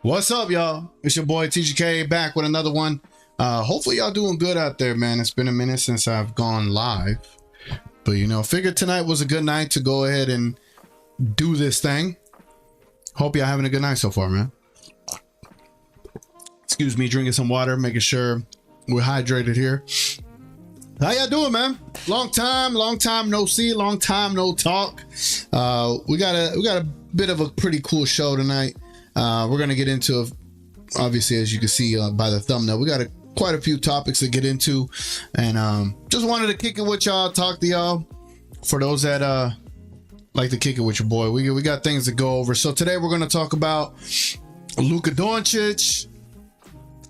What's up, y'all? It's your boy TGK back with another one. Hopefully y'all doing good out there, man. It's been a minute since I've gone live, but you know, figured tonight was a good night to go ahead and do this thing. Hope y'all having a good night so far, man. Excuse me, drinking some water, making sure we're hydrated here. How y'all doing, man? Long time no see, long time no talk. We got a bit of a pretty cool show tonight. We're gonna get into, obviously, as you can see by the thumbnail, we got quite a few topics to get into, and just wanted to kick it with y'all, talk to y'all. For those that like to kick it with your boy, we got things to go over. So today we're gonna talk about Luka Dončić.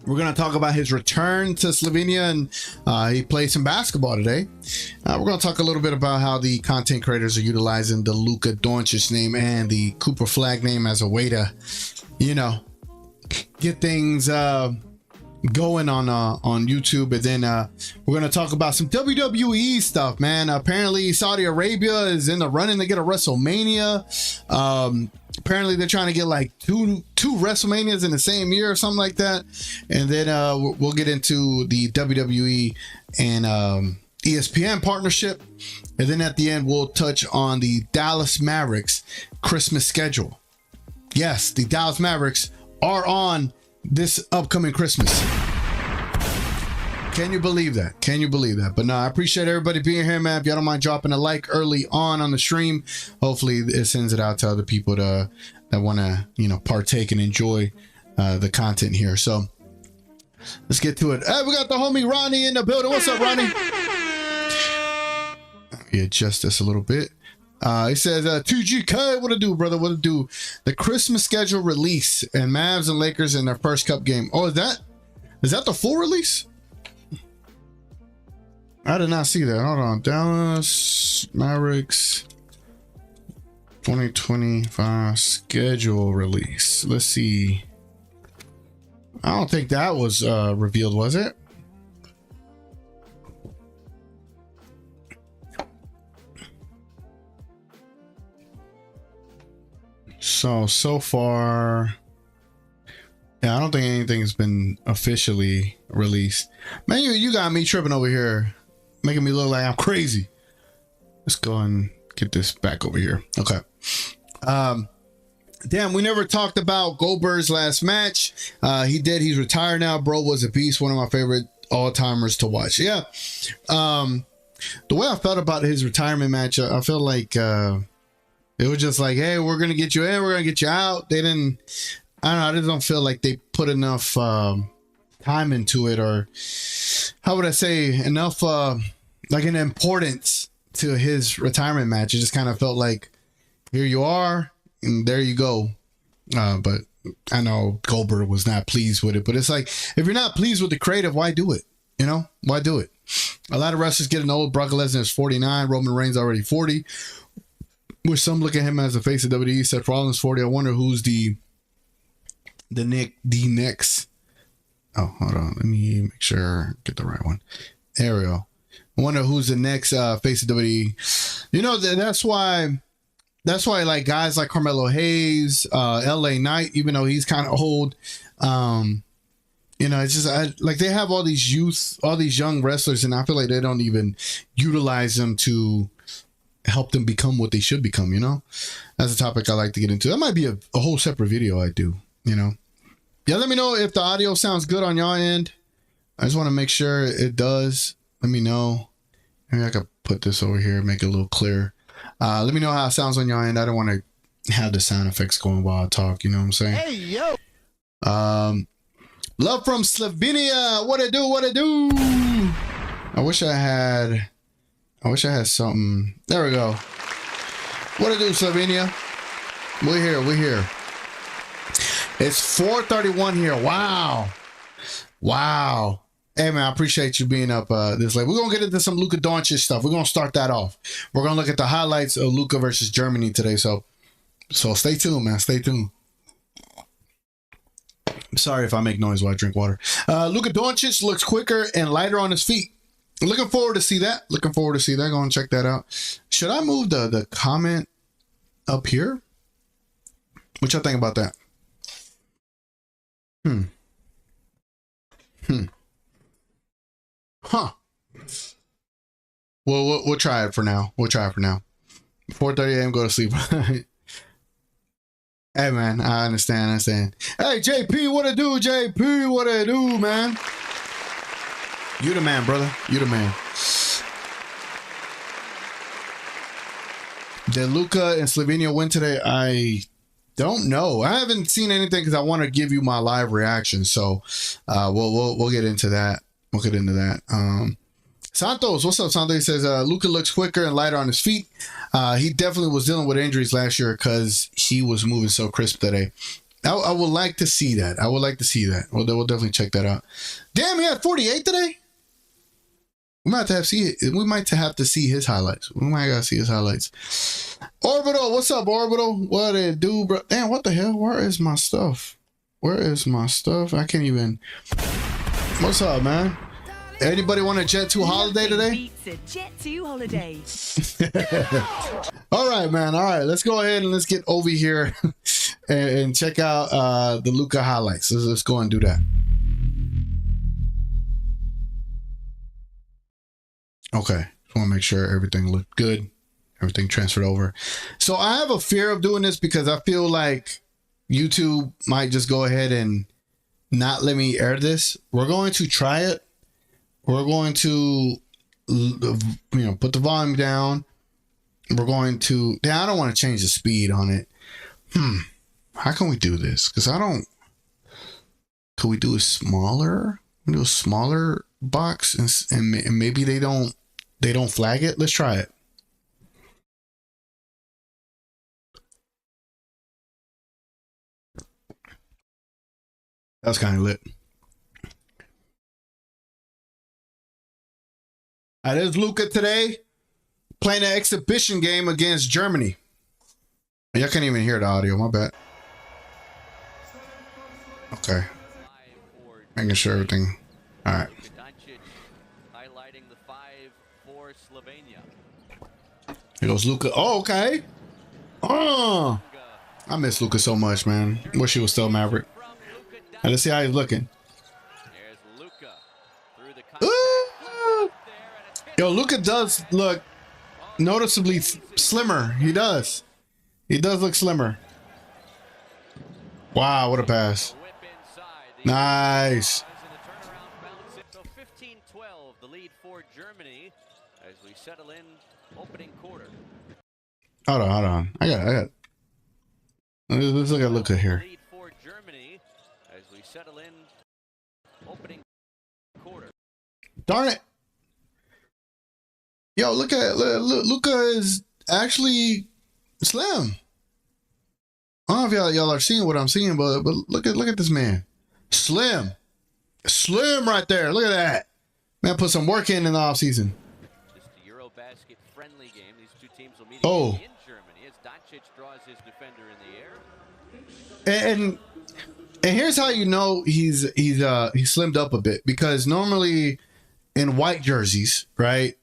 We're going to talk about his return to Slovenia, and he played some basketball today. We're going to talk a little bit about how the content creators are utilizing the Luka Dončić name and the Cooper Flagg name as a way to, you know, get things going on YouTube. And then we're going to talk about some WWE stuff, man. Apparently Saudi Arabia is in the running to get a WrestleMania. Apparently they're trying to get like two WrestleManias in the same year or something like that. And then we'll get into the WWE and ESPN partnership. And then at the end, we'll touch on the Dallas Mavericks Christmas schedule. Yes, the Dallas Mavericks are on this upcoming Christmas. Can you believe that? Can you believe that? But no, I appreciate everybody being here, man. If y'all don't mind dropping a like early on the stream, hopefully it sends it out to other people that want to, you know, partake and enjoy the content here. So let's get to it. Hey, we got the homie Ronnie in the building. What's up, Ronnie? Adjust this a little bit. He says, TGK, what to do, brother? What to do? The Christmas schedule release and Mavs and Lakers in their first cup game. Oh, is that the full release? I did not see that. Hold on. Dallas Mavericks 2025 schedule release. Let's see. I don't think that was revealed, was it? So far, yeah, I don't think anything's been officially released. Man, you got me tripping over here, making me look like I'm crazy. Let's go and get this back over here. Okay. Damn, we never talked about Goldberg's last match. He's retired now. Bro was a beast. One of my favorite all-timers to watch. Yeah. The way I felt about his retirement match, I felt like it was just like, hey, we're going to get you in, we're going to get you out. They didn't, I don't know, I just don't feel like they put enough time into it, or how would I say, enough like an importance to his retirement match. It just kind of felt like, here you are and there you go. But I know Goldberg was not pleased with it, but it's like, if you're not pleased with the creative, why do it? You know, why do it? A lot of wrestlers getting old. Brock Lesnar is 49, Roman Reigns already 40, which some look at him as the face of WWE. Seth Rollins 40. I wonder who's the next. Oh, hold on. Let me make sure I get the right one. There we go. I wonder who's the next face of WWE. You know, that's why like guys like Carmelo Hayes, LA Knight, even though he's kind of old, you know, it's just like they have all these young wrestlers, and I feel like they don't even utilize them to help them become what they should become. You know, that's a topic I like to get into. That might be a whole separate video I do, you know. Yeah, let me know if the audio sounds good on your end. I just want to make sure it does. Let me know. Maybe I could put this over here, make it a little clearer. Let me know how it sounds on your end. I don't want to have the sound effects going while I talk, you know what I'm saying? Hey, yo. Love from Slovenia. What it do? What it do? I wish I had something. There we go. What it do, Slovenia? We're here. We're here. It's 4:31 here. Wow. Hey, man, I appreciate you being up this late. We're going to get into some Luka Dončić stuff. We're going to start that off. We're going to look at the highlights of Luka versus Germany today. So stay tuned, man. Stay tuned. I'm sorry if I make noise while I drink water. Luka Dončić looks quicker and lighter on his feet. Looking forward to see that. Go and check that out. Should I move the comment up here? What y'all think about that? Hmm. Hmm. Huh. Well, we'll try it for now. We'll try it for now. 4:30 a.m. Go to sleep. Hey man, I understand. Hey JP, what it do? JP, what it do, man? You the man, brother. You the man. Did Luka and Slovenia win today? I don't know. I haven't seen anything because I want to give you my live reaction. So we'll get into that. We'll get into that. Santos, what's up, Santos? He says Luka looks quicker and lighter on his feet. He definitely was dealing with injuries last year because he was moving so crisp today. I would like to see that. I would like to see that. We'll definitely check that out. Damn, he had 48 today? We might have to see his highlights. We might gotta see his highlights. Orbital, what's up, Orbital? What it do, bro? Damn, what the hell? Where is my stuff? I can't even. What's up, man? Anybody want a Jet 2 holiday today? Jet 2 holiday. All right, man. All right, let's go ahead and let's get over here and check out the Luka highlights. Let's go and do that. Okay, just want to make sure everything looked good, everything transferred over. So I have a fear of doing this because I feel like YouTube might just go ahead and not let me air this. We're going to try it. We're going to, put the volume down. We're going to, I don't want to change the speed on it. How can we do this? Because can we do a smaller? Do a smaller box and maybe they don't flag it. Let's try it. That's kind of lit. There's Luka today playing an exhibition game against Germany. Y'all can't even hear the audio. My bad. Okay. Making sure everything. All right. Highlighting the 5 for Slovenia. Here goes Luka. Oh, okay. Oh, I miss Luka so much, man. Wish he was still Maverick. Let's see how he's looking. There's Luka through the Yo, Luka does look noticeably slimmer. He does. He does look slimmer. Wow, what a pass. Nice. So 15-12, the lead for Germany as we settle in opening quarter. Hold on. I got. Let's look at Luka here. Lead for Germany as we settle in opening quarter. Darn it. Yo, look at Luka is actually slim. I don't know if y'all are seeing what I'm seeing, but look at this man. Slim right there. Look at that. Man put some work in the offseason. Just a Eurobasket friendly game. These two teams will meet in Germany as Dončić draws his defender in the air. And here's how you know he's slimmed up a bit, because normally in white jerseys, right?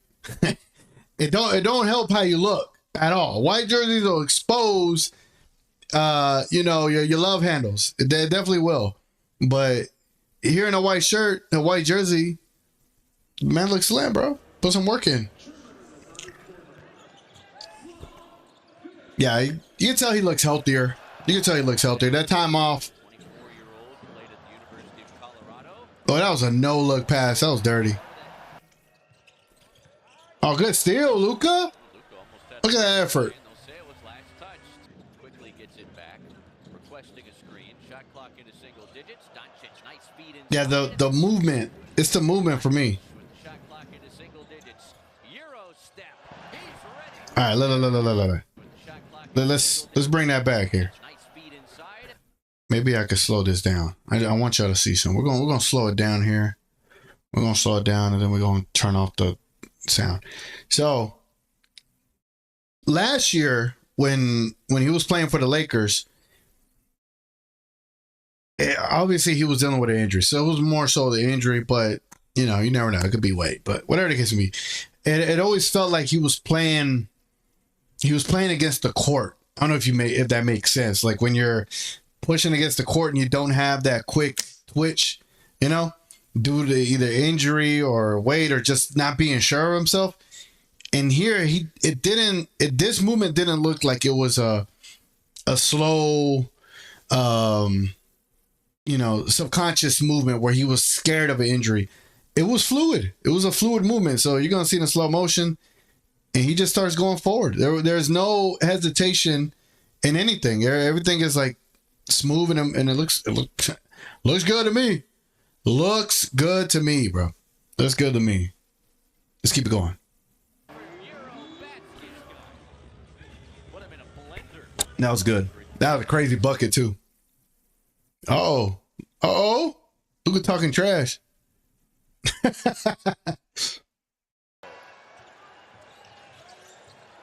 it don't help how you look at all. White jerseys will expose your love handles. They definitely will. But here in a white shirt, a white jersey, man looks slim, bro. Put some work in. Yeah, you can tell he looks healthier. That time off. 24-year-old played at the University of Colorado. Oh, that was a no-look pass. That was dirty. Oh, good steal, Luka. Look at that effort. They'll say it was last touched. Quickly gets it back, requesting a screen. Shot clock into single digits. Dončić, nice speed inside. Yeah, the movement. It's the movement for me. Shot clock into single digits. Euro step. He's ready. All right, let's bring that back here. Nice speed inside. Maybe I could slow this down. I want y'all to see some. We're gonna slow it down here. We're gonna slow it down, and then we're gonna turn off the sound. So last year when he was playing for the Lakers, obviously he was dealing with an injury, so it was more so the injury, but you never know, it could be weight, but whatever the case may be, it always felt like he was playing against the court. I don't know if that makes sense. Like when you're pushing against the court and you don't have that quick twitch, you know, due to either injury or weight or just not being sure of himself. And here this movement didn't look like it was a slow, subconscious movement where he was scared of an injury. It was fluid. It was a fluid movement. So you're going to see it in slow motion and he just starts going forward. There's no hesitation in anything. Everything is like smooth and it looks good to me. Looks good to me, bro. Looks good to me. Let's keep it going. That was good. That was a crazy bucket too. Uh-oh. Luka talking trash.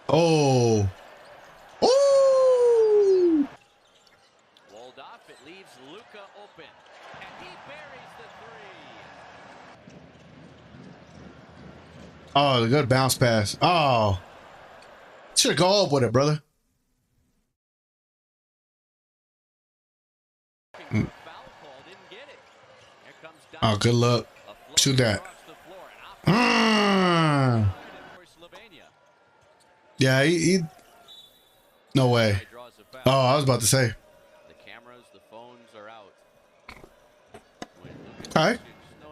Oh. Ooh. Walled off, it leaves Luka open. And he buries the three. Oh, the good bounce pass. Oh. Should go up with it, brother. Oh, good luck. Shoot that. Yeah, he no way. Oh, I was about to say. The cameras, the phones are out. All right.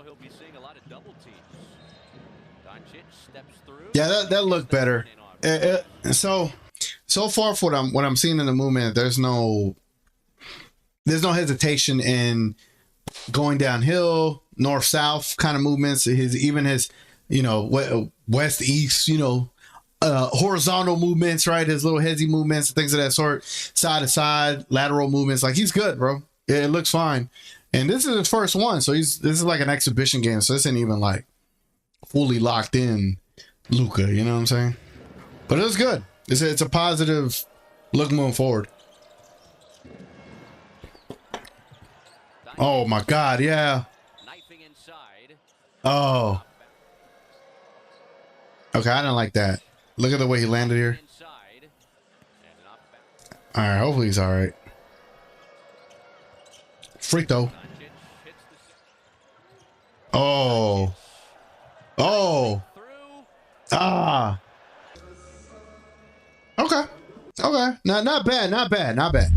He'll be seeing a lot of double teams. Dončić steps through. Yeah, that looked better. So far for what I'm seeing in the movement, there's no hesitation in going downhill, north south kind of movements. His west east, horizontal movements, right? His little heady movements, things of that sort, side to side, lateral movements. Like he's good, bro. It looks fine. And this is his first one, so this is like an exhibition game. So this ain't even like fully locked in Luka. You know what I'm saying? But it was good. It's a positive look moving forward. Oh my God, yeah. Oh. Okay, I didn't like that. Look at the way he landed here. All right, hopefully he's all right. Freak though. Oh. Oh. Ah. Okay. Okay. Not bad.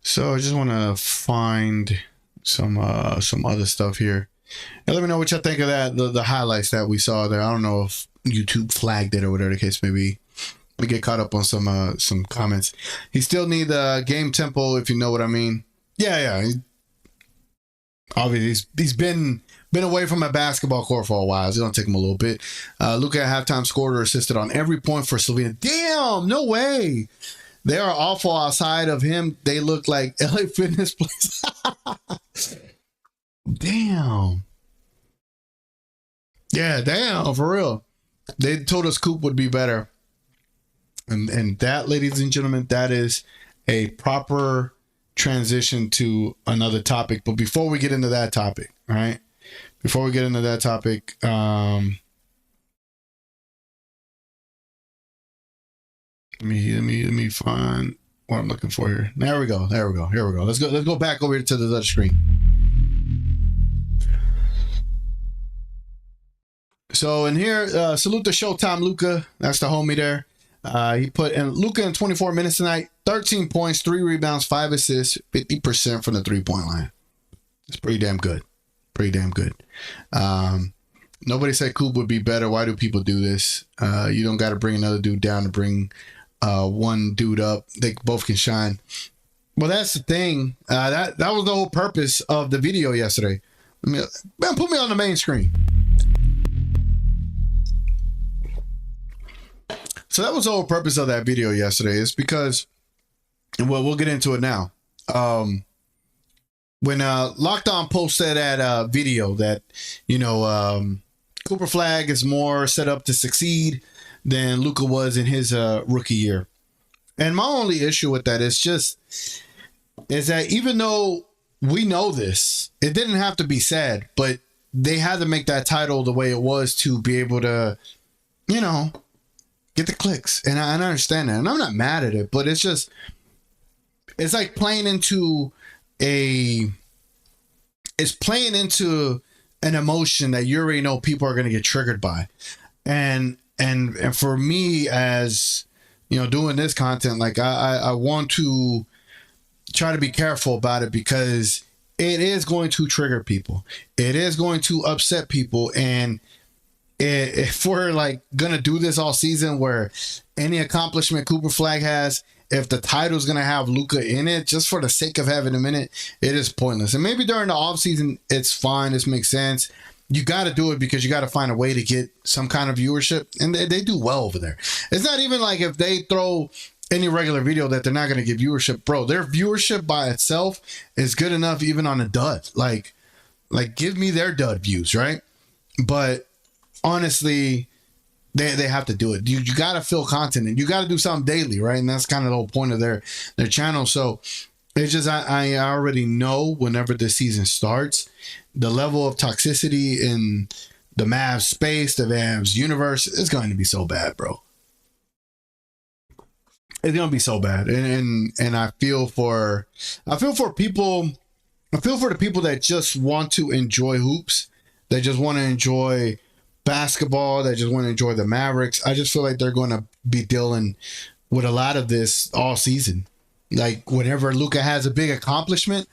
So I just want to find some other stuff here. And let me know what y'all think of that. The highlights that we saw there. I don't know if YouTube flagged it or whatever the case may be. We get caught up on some comments. He still need the game tempo, if you know what I mean. Yeah. Obviously, he's been away from a basketball court for a while. It's gonna take him a little bit. Luka at halftime scored or assisted on every point for Slovenia. Damn, no way. They are awful outside of him. They look like LA Fitness place. Damn. Yeah, damn, for real. They told us Coop would be better. And that, ladies and gentlemen, that is a proper transition to another topic. But before we get into that topic, all right? Before we get into that topic, let me find what I'm looking for here. There we go. Let's go back over here to the other screen. So in here, salute to Showtime Luka. That's the homie there. He put in Luka in 24 minutes tonight, 13 points, 3 rebounds, 5 assists, 50% from the 3-point line. It's pretty damn good. Nobody said Coop would be better. Why do people do this? You don't got to bring another dude down to bring one dude up. They both can shine. Well, that's the thing. That was the whole purpose of the video yesterday. Man, put me on the main screen. So that was the whole purpose of that video yesterday. Is because, well, we'll get into it now. When Locked On posted that video that, Cooper Flagg is more set up to succeed than Luka was in his rookie year. And my only issue with that is that even though we know this, it didn't have to be said, but they had to make that title the way it was to be able to, get get the clicks. And I understand that. And I'm not mad at it, but it's just, it's like playing into an emotion that you already know people are going to get triggered by. And for me, as you know, doing this content, like I want to try to be careful about it, because it is going to trigger people. It is going to upset people. And if we're like going to do this all season, where any accomplishment Cooper Flagg has, if the title's going to have Luka in it, just for the sake of having him in it, it is pointless. And maybe during the offseason, it's fine. This makes sense. You got to do it because you got to find a way to get some kind of viewership. And they do well over there. It's not even like if they throw any regular video that they're not going to get viewership. Bro, their viewership by itself is good enough even on a dud. Like give me their dud views, right? But honestly, they have to do it. You got to fill content, and you got to do something daily, right? And that's kind of the whole point of their channel. So it's just, I already know whenever the season starts, the level of toxicity in the Mavs space, the Mavs universe, is going to be so bad, bro. It's going to be so bad. And I feel for people, I feel for the people that just want to enjoy hoops. They just want to enjoy basketball. They just want to enjoy the Mavericks. I just feel like they're going to be dealing with a lot of this all season. Like whenever Luka has a big accomplishment,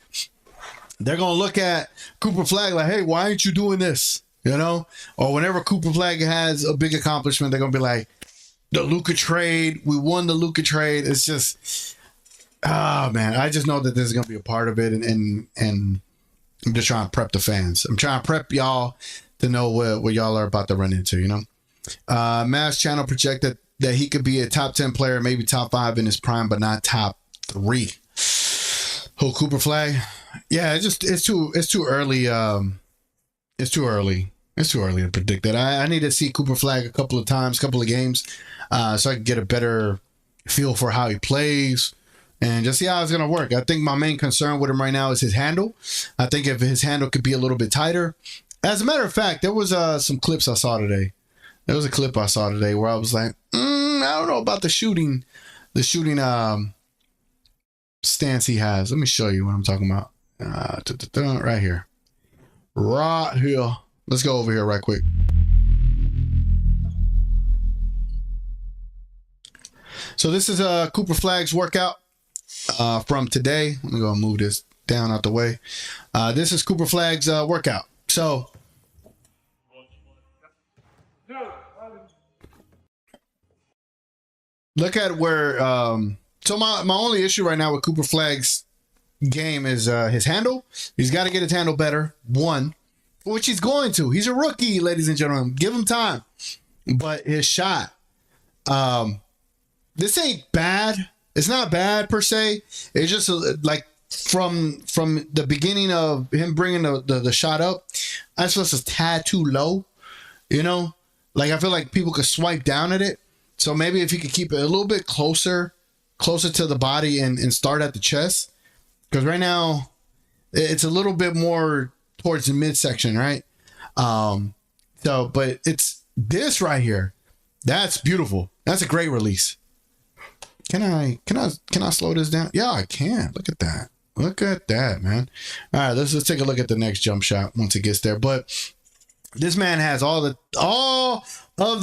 they're going to look at Cooper Flagg like, hey, why aren't you doing this? You know? Or whenever Cooper Flagg has a big accomplishment, they're going to be like, the Luka trade, we won the Luka trade. It's just, man, I just know that this is going to be a part of it. And I'm just trying to prep the fans. I'm trying to prep y'all to know what y'all are about to run into, you know? Mavs channel projected that he could be a top 10 player, maybe top 5 in his prime, but not top 3. Who, Cooper Flagg? Yeah, it's too early. It's too early. It's too early to predict that. I need to see Cooper Flagg a couple of games, so I can get a better feel for how he plays and just see how it's going to work. I think my main concern with him right now is his handle. I think if his handle could be a little bit tighter. As a matter of fact, there was some clips I saw today. There was a clip I saw today where I was like, I don't know about the shooting stance he has. Let me show you what I'm talking about. Right here. Right here. Let's go over here right quick. So this is Cooper Flagg's workout from today. Let me go and move this down out the way. This is Cooper Flagg's workout. So look at where so my only issue right now with Cooper Flagg's game is his handle. He's got to get his handle better. One, which he's going to. He's a rookie, ladies and gentlemen. Give him time. But his shot, this ain't bad. It's not bad per se. It's just like from the beginning of him bringing the shot up, I just feel it's a tad too low. You know, like I feel like people could swipe down at it. So maybe if you could keep it a little bit closer to the body and start at the chest, because right now it's a little bit more towards the midsection, right? So, but it's this right here. That's beautiful. That's a great release. Can I slow this down? Yeah, I can. Look at that. Look at that, man. All right, let's take a look at the next jump shot once it gets there. But this man has all of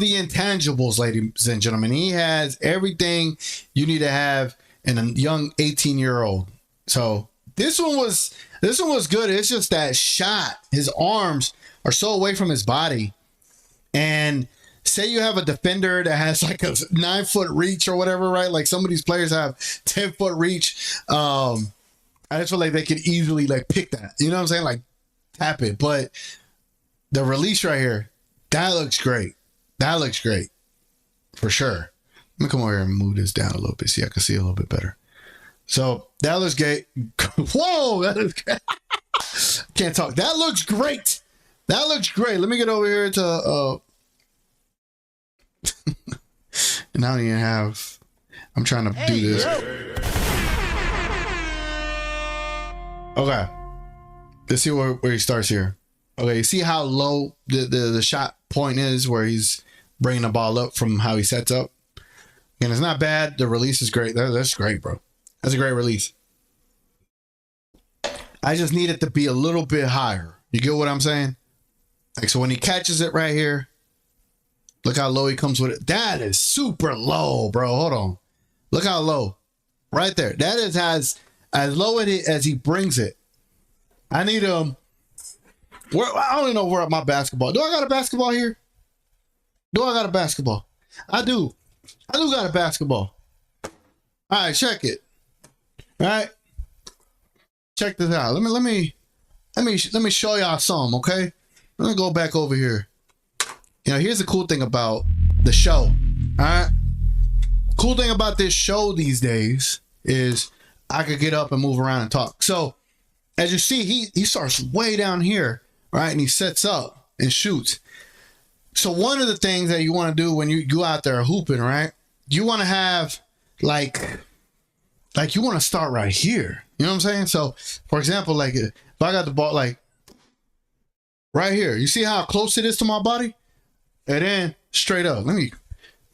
the intangibles, ladies and gentlemen. He has everything you need to have in a young 18-year-old. So this one was good. It's just that shot. His arms are so away from his body. And say you have a defender that has like a 9-foot reach or whatever, right? Like some of these players have 10-foot reach. I just feel like they could easily like pick that. You know what I'm saying? Like tap it. But the release right here, that looks great. That looks great. For sure. Let me come over here and move this down a little bit. See, I can see a little bit better. So that looks great. Whoa, that looks great. Can't talk. That looks great. That looks great. Let me get over here to and I don't even have, I'm trying to do this. Okay. Let's see where he starts here. Okay, you see how low the shot point is where he's bringing the ball up from how he sets up? And it's not bad. The release is great. That's great, bro. That's a great release. I just need it to be a little bit higher. You get what I'm saying? Like, so when he catches it right here, look how low he comes with it. That is super low, bro. Hold on. Look how low. Right there. That is as low as he brings it. I need I don't even know where my basketball. Do I got a basketball here? Do I got a basketball? I do. I do got a basketball. All right, check it. All right. Check this out. Let me show y'all some, okay? Let me go back over here. You know, here's the cool thing about the show. All right. Cool thing about this show these days is I could get up and move around and talk. So as you see, he starts way down here, right? And he sets up and shoots. So one of the things that you want to do when you go out there hooping, right? You want to have like you want to start right here. You know what I'm saying? So for example, like if I got the ball like right here, you see how close it is to my body? And then straight up. Let me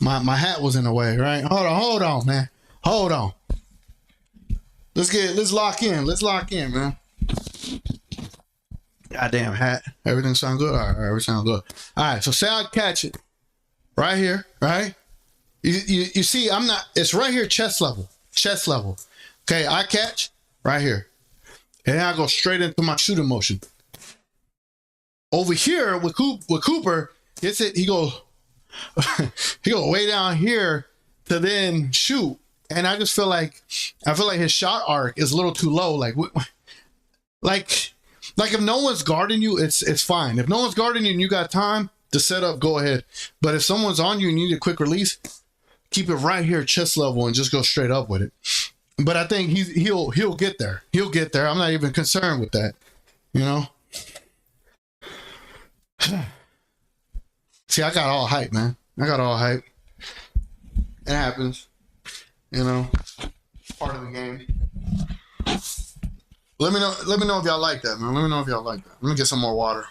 my hat was in the way, right? Hold on, man. Hold on. Let's lock in. Let's lock in, man. Goddamn hat. Everything sound good? All right, everything sound good. All right, so say I catch it right here, right? You see, it's right here, chest level. Chest level. Okay, I catch right here. And then I go straight into my shooting motion. Over here with Cooper, gets it, he go way down here to then shoot. And I just feel like his shot arc is a little too low. Like if no one's guarding you, it's fine. If no one's guarding you and you got time to set up, go ahead. But if someone's on you and you need a quick release, keep it right here, chest level, and just go straight up with it. But I think he'll get there. He'll get there. I'm not even concerned with that. You know? See, I got all hype, man. I got all hype. It happens. You know, part of the game. Let me know if y'all like that, man. Let me know if y'all like that. Let me get some more water.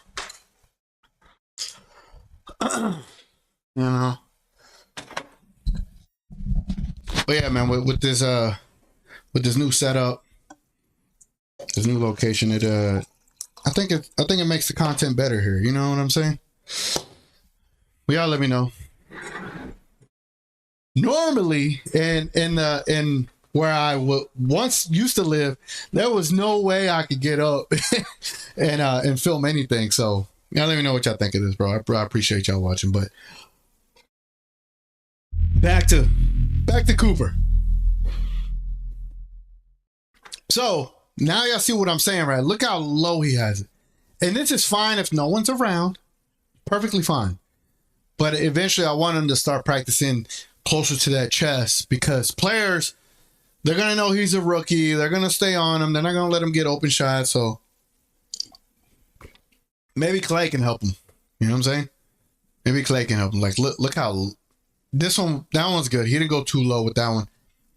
You know. But yeah, man, with this new setup, this new location, I think it makes the content better here. You know what I'm saying? Well, y'all let me know. Normally, in where I once used to live, there was no way I could get up and film anything. So y'all let me know what y'all think of this, bro. I appreciate y'all watching. But back to Cooper. So now y'all see what I'm saying, right? Look how low he has it. And this is fine if no one's around. Perfectly fine. But eventually I want him to start practicing closer to that chest, because players, they're going to know he's a rookie. They're going to stay on him. They're not going to let him get open shots. So maybe Clay can help him. You know what I'm saying? Maybe Clay can help him. Like, look how that one's good. He didn't go too low with that one.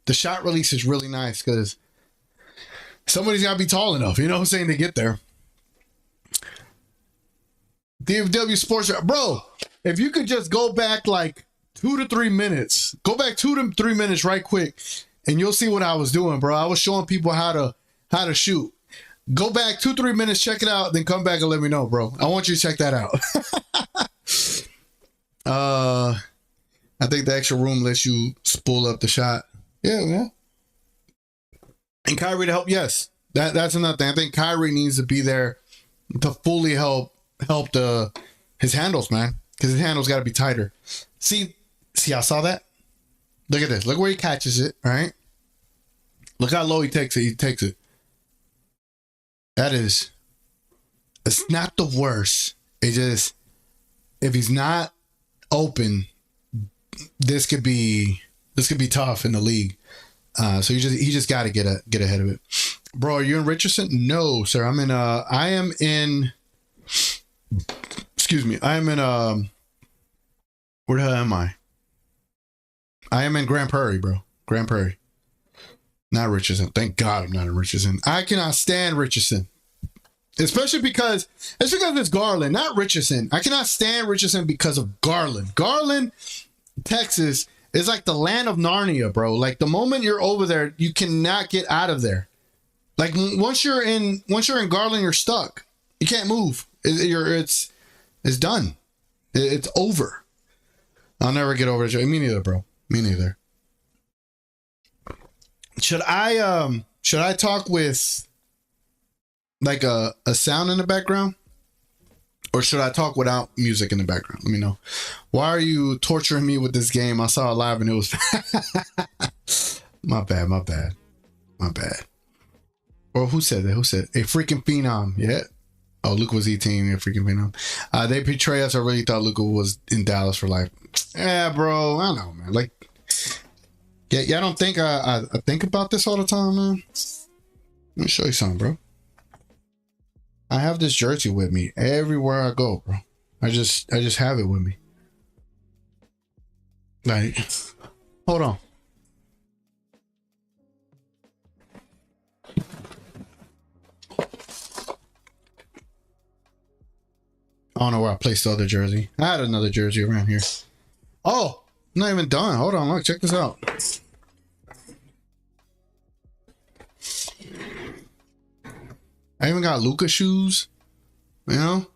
The shot release is really nice because somebody's got to be tall enough, you know what I'm saying, to get there. DFW Sports, bro, if you could just go back like 2 to 3 minutes, go back 2 to 3 minutes right quick, and you'll see what I was doing, bro. I was showing people how to shoot. Go back 2 3 minutes, check it out, then come back and let me know, bro. I want you to check that out. I think the extra room lets you spool up the shot. Yeah, man. And Kyrie to help, yes. That's another thing. I think Kyrie needs to be there to fully help his handles, man. Because his handles got to be tighter. See, I saw that? Look at this. Look where he catches it, right? Look how low he takes it. He takes it. It's not the worst. It just, if he's not open, this could be tough in the league. So he just got to get ahead of it. Bro, are you in Richardson? No, sir. I am in where the hell am I? I am in Grand Prairie, bro. Grand Prairie. Not Richardson. Thank God I'm not in Richardson. I cannot stand Richardson. Especially because it's Garland, not Richardson. I cannot stand Richardson because of Garland. Garland, Texas It's like the land of Narnia, bro. Like the moment you're over there, you cannot get out of there. Like once you're in Garland, you're stuck. You can't move. It's done. It's over. I'll never get over it. Me neither, bro. Me neither. Should I talk with like a sound in the background? Or should I talk without music in the background? Let me know. Why are you torturing me with this game? I saw it live and it was my bad. Or who said that? Who said a freaking phenom? Yeah. Oh, Luka was 18, a freaking phenom. They betray us. I really thought Luka was in Dallas for life. Yeah, bro. I don't know, man. Like, yeah, I don't think I think about this all the time, man. Let me show you something, bro. I have this jersey with me everywhere I go, bro. I just have it with me. Like, hold on. I don't know where I placed the other jersey. I had another jersey around here. Oh, I'm not even done. Hold on, look, check this out. I even got Luka shoes, you know?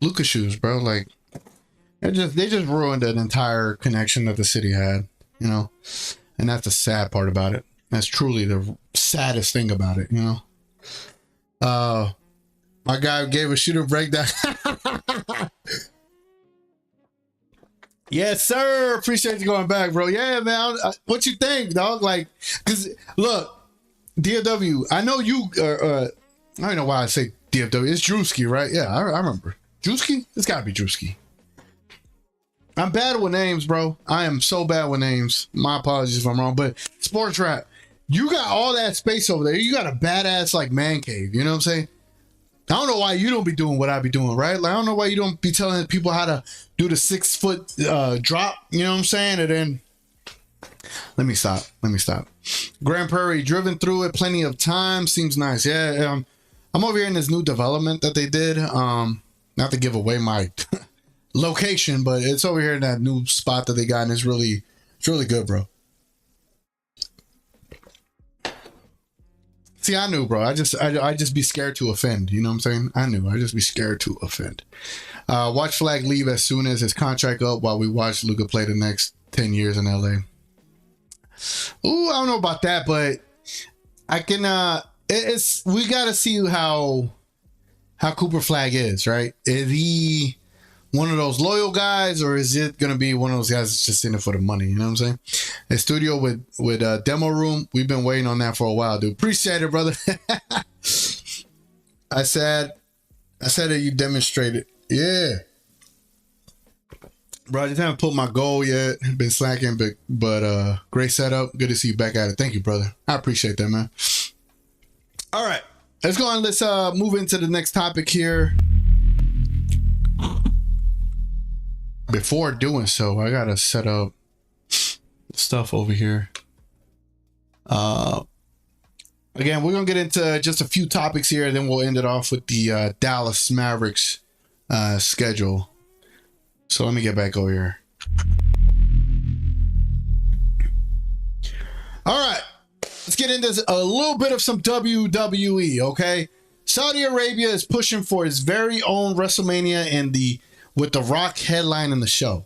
Luka shoes, bro. Like, they just ruined an entire connection that the city had, you know? And that's the sad part about it. That's truly the saddest thing about it, you know? My guy gave a shooter breakdown. Yes, sir. Appreciate you going back, bro. Yeah, man. What you think, dog? Like, because look, DFW, I know you, I don't know why I say DFW. It's Drewski, right? Yeah, I remember. Drewski? It's got to be Drewski. I'm bad with names, bro. I am so bad with names. My apologies if I'm wrong, but sports rap, you got all that space over there. You got a badass, like, man cave. You know what I'm saying? I don't know why you don't be doing what I be doing, right? Like, I don't know why you don't be telling people how to do the 6 foot drop. You know what I'm saying? And then, let me stop. Grand Prairie, driven through it plenty of times. Seems nice. Yeah, I'm over here in this new development that they did. Not to give away my location, but it's over here in that new spot that they got, and it's really good, bro. See, I knew, bro. I just be scared to offend. You know what I'm saying? I knew. I just be scared to offend. Watch Flagg leave as soon as his contract up while we watch Luka play the next 10 years in LA. Ooh, I don't know about that, but I can. We gotta see how Cooper Flagg is, right? Is he one of those loyal guys, or is it gonna be one of those guys that's just in it for the money? You know what I'm saying? A studio with demo room. We've been waiting on that for a while, dude. Appreciate it, brother. I said that you demonstrated. Yeah. Bro, I just haven't put my goal yet. Been slacking, but great setup. Good to see you back at it. Thank you, brother. I appreciate that, man. All right. Let's go on. Let's move into the next topic here. Before doing so, I gotta set up stuff over here. Again, we're gonna get into just a few topics here, and then we'll end it off with the Dallas Mavericks schedule. So let me get back over here. All right, let's get into a little bit of some WWE. Okay, Saudi Arabia is pushing for its very own WrestleMania and with The Rock headlining the show.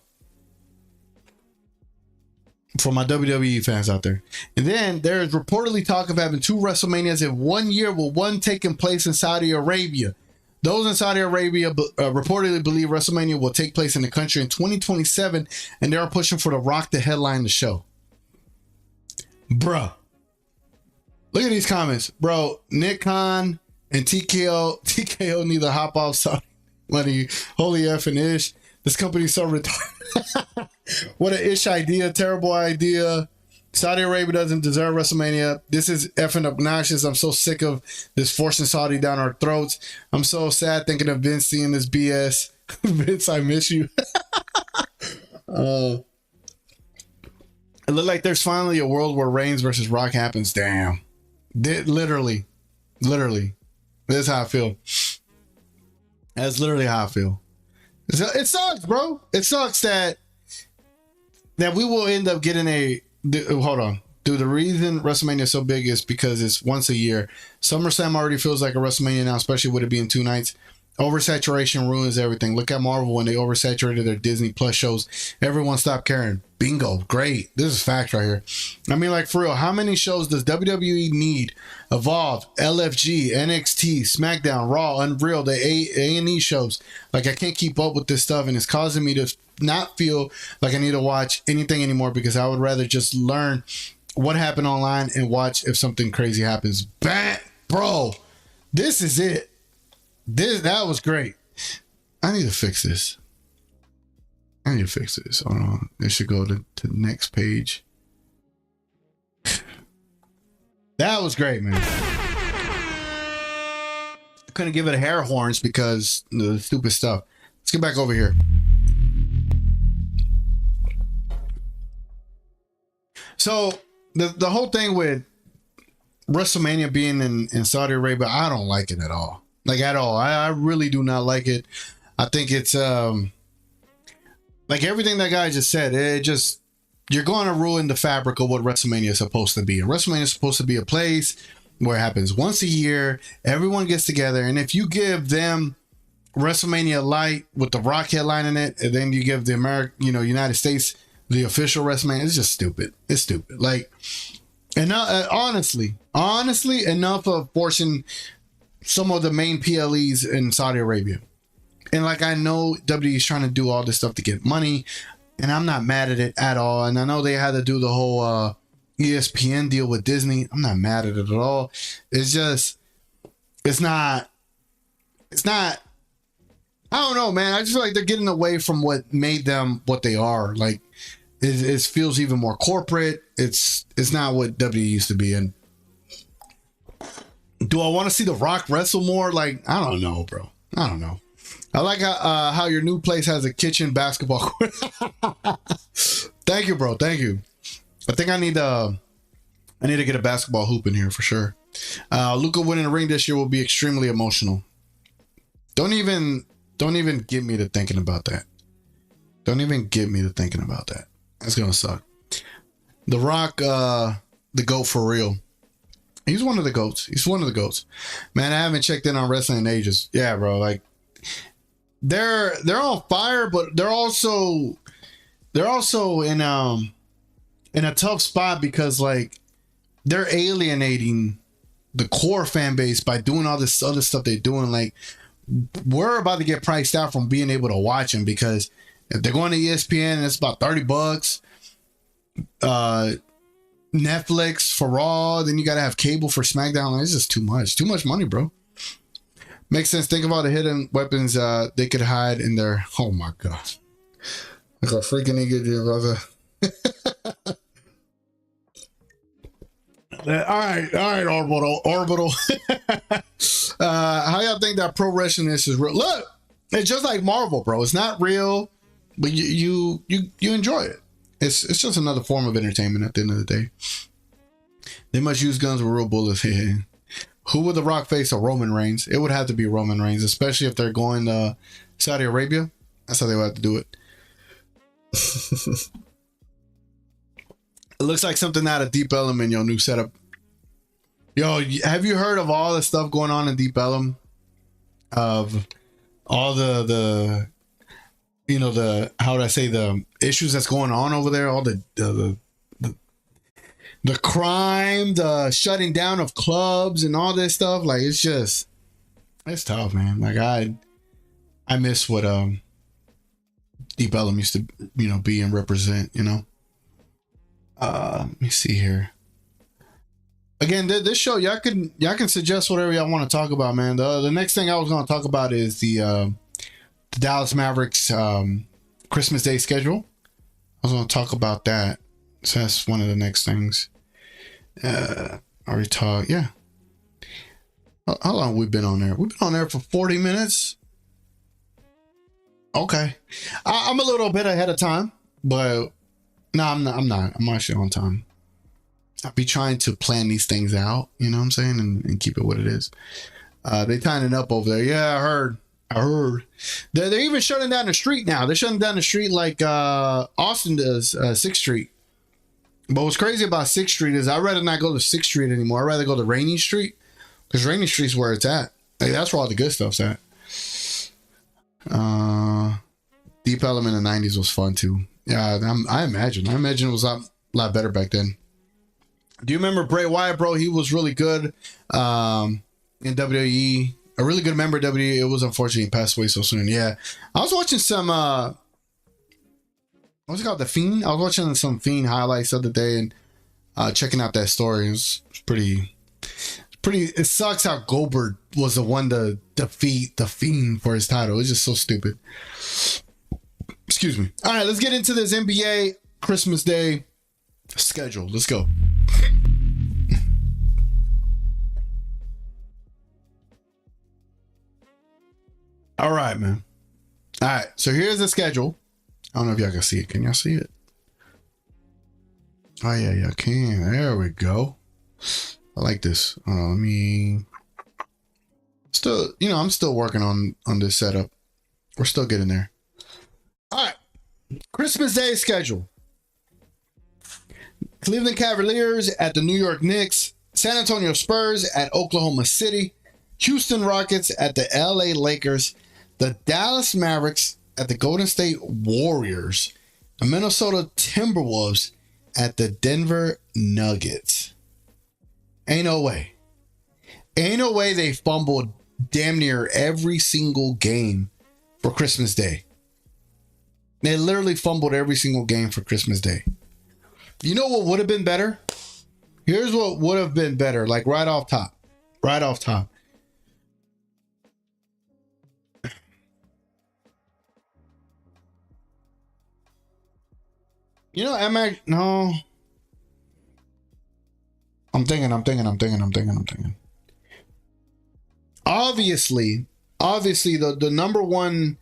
For my WWE fans out there. And then there is reportedly talk of having 2 WrestleManias in 1 year, with one taking place in Saudi Arabia. Those in Saudi Arabia reportedly believe WrestleMania will take place in the country in 2027, and they are pushing for The Rock to headline the show. Bruh. Look at these comments. Bro, Nick Khan and TKO need to hop off Saudi money. Holy effing ish. This company's so retarded. What an ish idea. Terrible idea. Saudi Arabia doesn't deserve WrestleMania. This is effing obnoxious. I'm so sick of this forcing Saudi down our throats. I'm so sad thinking of Vince seeing this BS. Vince, I miss you. It looked like there's finally a world where Reigns versus Rock happens. Damn. Literally. This is how I feel. That's literally how I feel. It sucks, bro. It sucks that that we will end up getting hold on. Dude, the reason WrestleMania is so big is because it's once a year. SummerSlam already feels like a WrestleMania now, especially with it being 2 nights. Oversaturation ruins everything. Look at Marvel when they oversaturated their Disney Plus shows. Everyone stopped caring. Bingo. Great. This is fact right here. I mean, like, for real, how many shows does WWE need? Evolve, LFG, NXT, SmackDown, Raw, Unreal, the A&E shows. Like, I can't keep up with this stuff, and it's causing me to not feel like I need to watch anything anymore, because I would rather just learn what happened online and watch if something crazy happens. Bam! Bro, this is it. That was great. I need to fix this. Hold on. It should go to the next page. That was great, man. I couldn't give it a hair horns because of the stupid stuff. Let's get back over here. So the whole thing with WrestleMania being in Saudi Arabia, I don't like it at all. Like, at all. I really do not like it. I think it's like everything that guy just said. You're going to ruin the fabric of what WrestleMania is supposed to be. And WrestleMania is supposed to be a place where it happens once a year. Everyone gets together, and if you give them WrestleMania Light with The Rock headlining it, and then you give the United States the official WrestleMania, it's just stupid. It's stupid. Like, and honestly, enough of forcing some of the main PLEs in Saudi Arabia. And like, I know WWE is trying to do all this stuff to get money, and I'm not mad at it at all. And I know they had to do the whole ESPN deal with Disney. I'm not mad at it at all. It's just, it's not, I don't know, man. I just feel like they're getting away from what made them what they are. Like, it feels even more corporate. It's not what WWE used to be. And do I want to see The Rock wrestle more? Like, I don't know, bro. I don't know. I like how your new place has a kitchen basketball court. Thank you, bro. Thank you. I think I need to get a basketball hoop in here for sure. Luka winning the ring this year will be extremely emotional. Don't even get me to thinking about that. Don't even get me to thinking about that. That's gonna suck. The Rock, the GOAT for real. He's one of the GOATs. He's one of the GOATs. Man, I haven't checked in on wrestling in ages. Yeah, bro. Like, they're on fire, but they're also in a tough spot because, like, they're alienating the core fan base by doing all this other stuff they're doing. Like, we're about to get priced out from being able to watch them, because if they're going to ESPN and it's about $30, Netflix for Raw, then you got to have cable for SmackDown. It's just too much money, bro. Makes sense. Think of all the hidden weapons they could hide in their, oh my god, like a freaking nigga, brother. all right, orbital. How y'all think that pro wrestling is real? Look, it's just like Marvel, bro. It's not real, but you enjoy it. It's just another form of entertainment at the end of the day. They must use guns with real bullets. Who would The Rock face? A Roman Reigns? It would have to be Roman Reigns, especially if they're going to Saudi Arabia. That's how they would have to do it. It looks like something out of Deep Ellum in your new setup. Yo, have you heard of all the stuff going on in Deep Ellum? Of all the how would I say, the issues that's going on over there, all the crime, the shutting down of clubs and all this stuff. Like, it's tough, man. Like, I miss what Deep Ellum used to be and represent. Let me see here. Again, this show, y'all can suggest whatever y'all want to talk about, man. The next thing I was going to talk about is the Dallas Mavericks Christmas Day schedule. I was going to talk about that. So that's one of the next things. Already talked. Yeah. How long have we been on there? We've been on there for 40 minutes. Okay. I'm a little bit ahead of time, but no, I'm not. I'm actually on time. I'll be trying to plan these things out, you know what I'm saying? And keep it what it is. They tying it up over there. Yeah, I I heard. They're even shutting down the street now. They're shutting down the street like Austin does, 6th Street. But what's crazy about 6th Street is I'd rather not go to 6th Street anymore. I'd rather go to Rainy Street, because Rainy Street's where it's at. Like, that's where all the good stuff's at. Deep Element in the 90s was fun too. Yeah, I imagine. I imagine it was a lot better back then. Do you remember Bray Wyatt, bro? He was really good in WWE. A really good member of WWE. It was unfortunate he passed away so soon. Yeah. I was watching some, what's it called? The Fiend? I was watching some Fiend highlights the other day and checking out that story. It was pretty, it sucks how Goldberg was the one to defeat the Fiend for his title. It's just so stupid. Excuse me. All right, let's get into this NBA Christmas Day schedule. Let's go. All right, man. All right, so here's the schedule. I don't know if y'all can see it. Can y'all see it? Oh, yeah, y'all can. There we go. I like this. Let me... Still, I'm still working on this setup. We're still getting there. All right. Christmas Day schedule. Cleveland Cavaliers at the New York Knicks. San Antonio Spurs at Oklahoma City. Houston Rockets at the LA Lakers. The Dallas Mavericks at the Golden State Warriors. The Minnesota Timberwolves at the Denver Nuggets. Ain't no way. Ain't no way they fumbled damn near every single game for Christmas Day. They literally fumbled every single game for Christmas Day. You know what would have been better? Here's what would have been better, like right off top. Right off top. No. I'm thinking. Obviously, the number one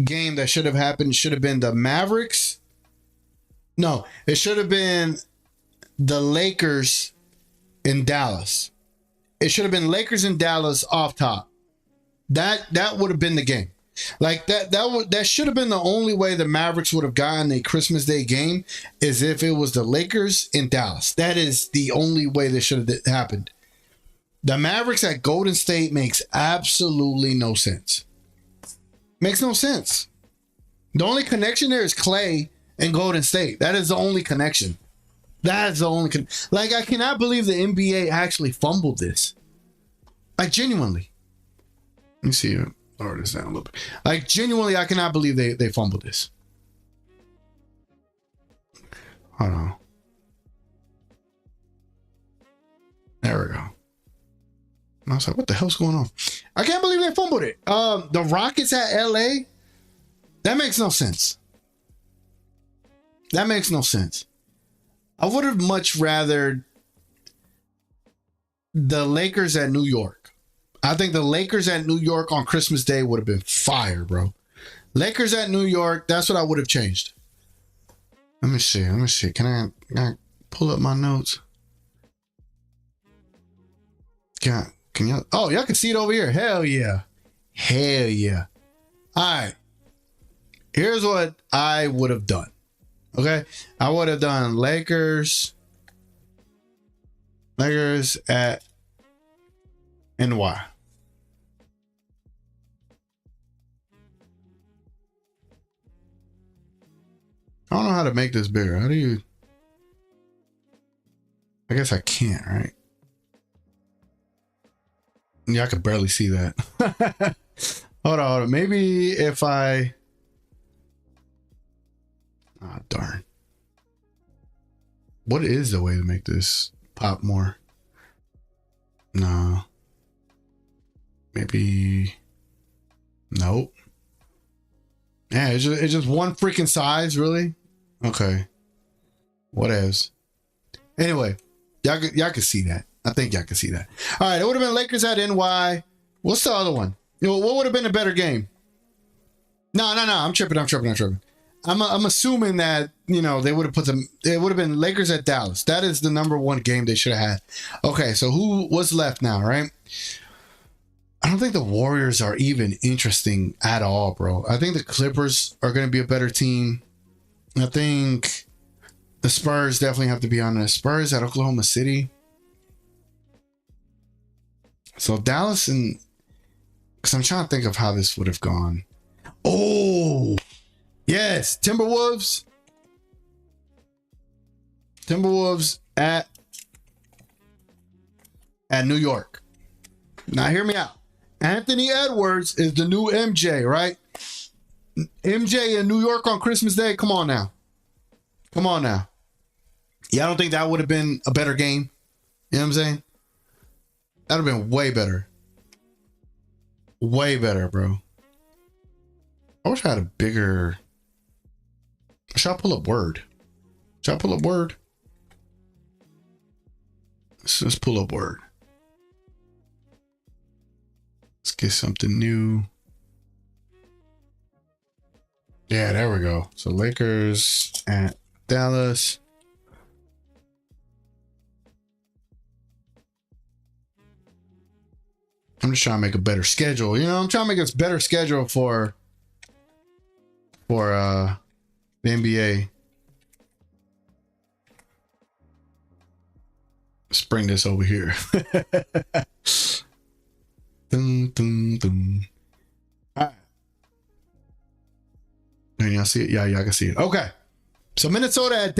game that should have happened should have been the Mavericks. No, it should have been the Lakers in Dallas. It should have been Lakers in Dallas off top. That would have been the game. Like that should have been the only way the Mavericks would have gotten a Christmas Day game, is if it was the Lakers in Dallas. That is the only way that should have happened. The Mavericks at Golden State makes absolutely no sense. Makes no sense. The only connection there is Clay and Golden State. That is the only connection. That is the only like, I cannot believe the NBA actually fumbled this. Like, genuinely. Let me see. Lower this down a little bit. Like, genuinely, I cannot believe they fumbled this. Hold on. There we go. And I was like, what the hell's going on? I can't believe they fumbled it. The Rockets at LA? That makes no sense. That makes no sense. I would have much rather the Lakers at New York. I think the Lakers at New York on Christmas Day would have been fire, bro. Lakers at New York, that's what I would have changed. Let me see. Can I pull up my notes? Can y'all? Oh, y'all can see it over here. Hell yeah. Hell yeah. All right. Here's what I would have done. Okay. I would have done Lakers at NY. I don't know how to make this bigger. How do you? I guess I can't, right? Yeah, I could barely see that. Hold on. Maybe if I... Ah, darn. What is the way to make this pop more? No. Maybe... Nope. Yeah, it's just one freaking size, really? Okay. Whatevs. Anyway, y'all can see that. I think y'all can see that. All right, it would have been Lakers at NY. What's the other one? What would have been a better game? No. I'm tripping. I'm assuming that, they would have put them. It would have been Lakers at Dallas. That is the number one game they should have had. Okay, so what's left now, right? I don't think the Warriors are even interesting at all, bro. I think the Clippers are going to be a better team. I think the Spurs definitely have to be on the Spurs at Oklahoma City. So Dallas and... Because I'm trying to think of how this would have gone. Oh, yes. Timberwolves. Timberwolves at New York. Now hear me out. Anthony Edwards is the new MJ, right? MJ in New York on Christmas Day. Come on now. Come on now. Yeah, I don't think that would have been a better game. You know what I'm saying? That would have been way better. Way better, bro. I wish I had a bigger... Should I pull up Word? Should I pull up Word? Let's pull up Word. Let's get something new. Yeah, there we go. So Lakers at Dallas. I'm just trying to make a better schedule. You know, I'm trying to make a better schedule for the NBA. Let's bring this over here. Dun, dun, dun. All right. Can y'all see it? Yeah, I can see it. Okay. So Minnesota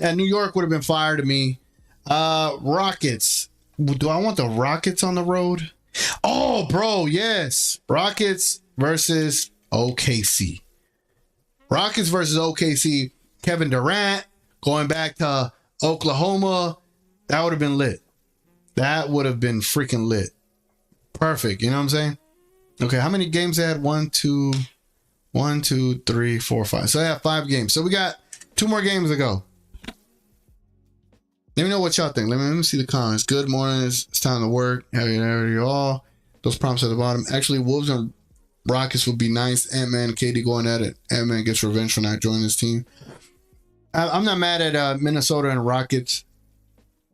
at New York would have been fire to me. Rockets. Do I want the Rockets on the road? Oh, bro, yes. Rockets versus OKC. Rockets versus OKC. Kevin Durant going back to Oklahoma. That would have been lit. That would have been freaking lit. Perfect. You know what I'm saying? Okay, how many games they had? 1, 2, 3, 4, 5. So they have 5 games. So we got 2 more games to go. Let me know what y'all think. Let me see the comments. Good morning. It's time to work. Happy you all. Those prompts at the bottom. Actually, Wolves and Rockets would be nice. Ant-Man and KD going at it. Ant-Man gets revenge for not joining this team. I'm not mad at Minnesota and Rockets,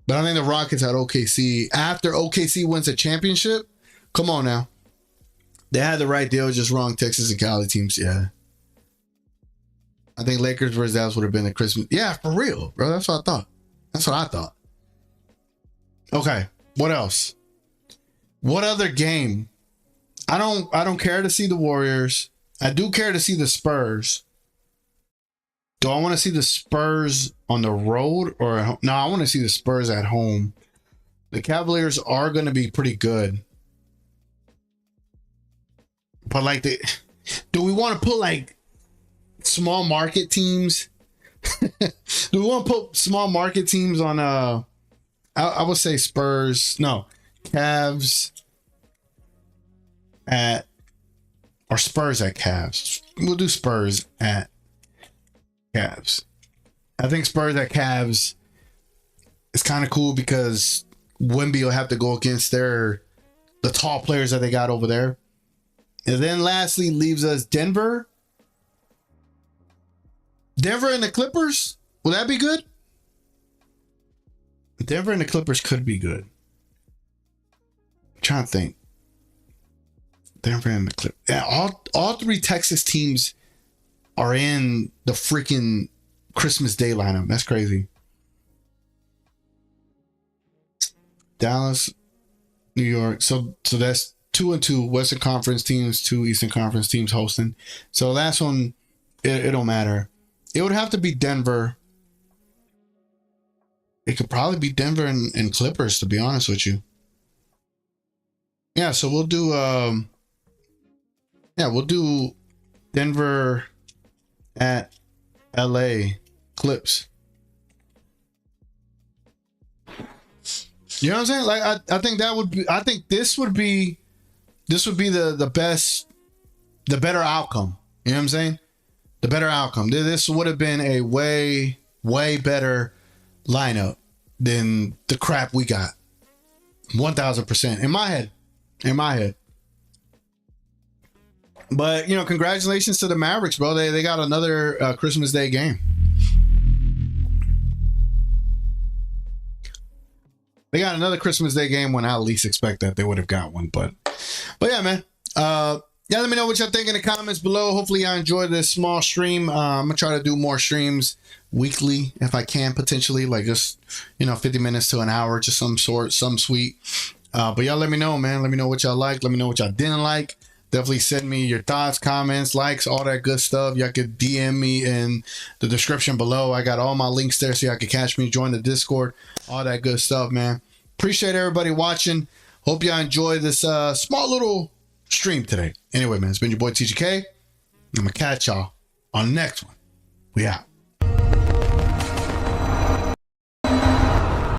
but I think the Rockets at OKC, after OKC wins a championship, come on now. They had the right deal, just wrong Texas and Cali teams. Yeah. I think Lakers versus Dallas would have been a Christmas. Yeah, for real, bro. That's what I thought. That's what I thought. Okay, what else? What other game? I don't care to see the Warriors. I do care to see the Spurs. Do I want to see the Spurs on the road or no? I want to see the Spurs at home. The Cavaliers are going to be pretty good, but like do we want to put like small market teams? Do we want to put small market teams on I would say Spurs, no, Cavs at, or Spurs at Cavs. We'll do Spurs at Cavs. I think Spurs at Cavs is kind of cool because Wemby will have to go against the tall players that they got over there. And then lastly leaves us Denver and the Clippers. Will that be good? Denver and the Clippers could be good. I'm trying to think. Denver and the Clippers. Yeah, all 3 Texas teams are in the freaking Christmas Day lineup. That's crazy. Dallas, New York. So that's 2 and 2 Western Conference teams, 2 Eastern Conference teams hosting. So last one, it don't matter. It would have to be Denver. It could probably be Denver and Clippers, to be honest with you. Yeah, so we'll do Denver at LA Clips. You know what I'm saying? Like I think that would be, I think this would be the best, the better outcome. You know what I'm saying? The better outcome. This would have been a way better lineup than the crap we got. 1000% in my head. But you know, congratulations to the Mavericks, bro. They got another Christmas Day game. They got another Christmas Day game when I least expect that they would have got one. But But yeah, man. Yeah, let me know what y'all think in the comments below. Hopefully y'all enjoyed this small stream. I'm gonna try to do more streams weekly if I can, potentially, like just 50 minutes to an hour, just some sweet. But y'all let me know, man. Let me know what y'all like. Let me know what y'all didn't like. Definitely send me your thoughts, comments, likes, all that good stuff. Y'all could DM me in the description below. I got all my links there so y'all can catch me, join the Discord, all that good stuff, man. Appreciate everybody watching. Hope y'all enjoy this small little stream today. Anyway, man, it's been your boy TGK. I'm going to catch y'all on the next one. We out.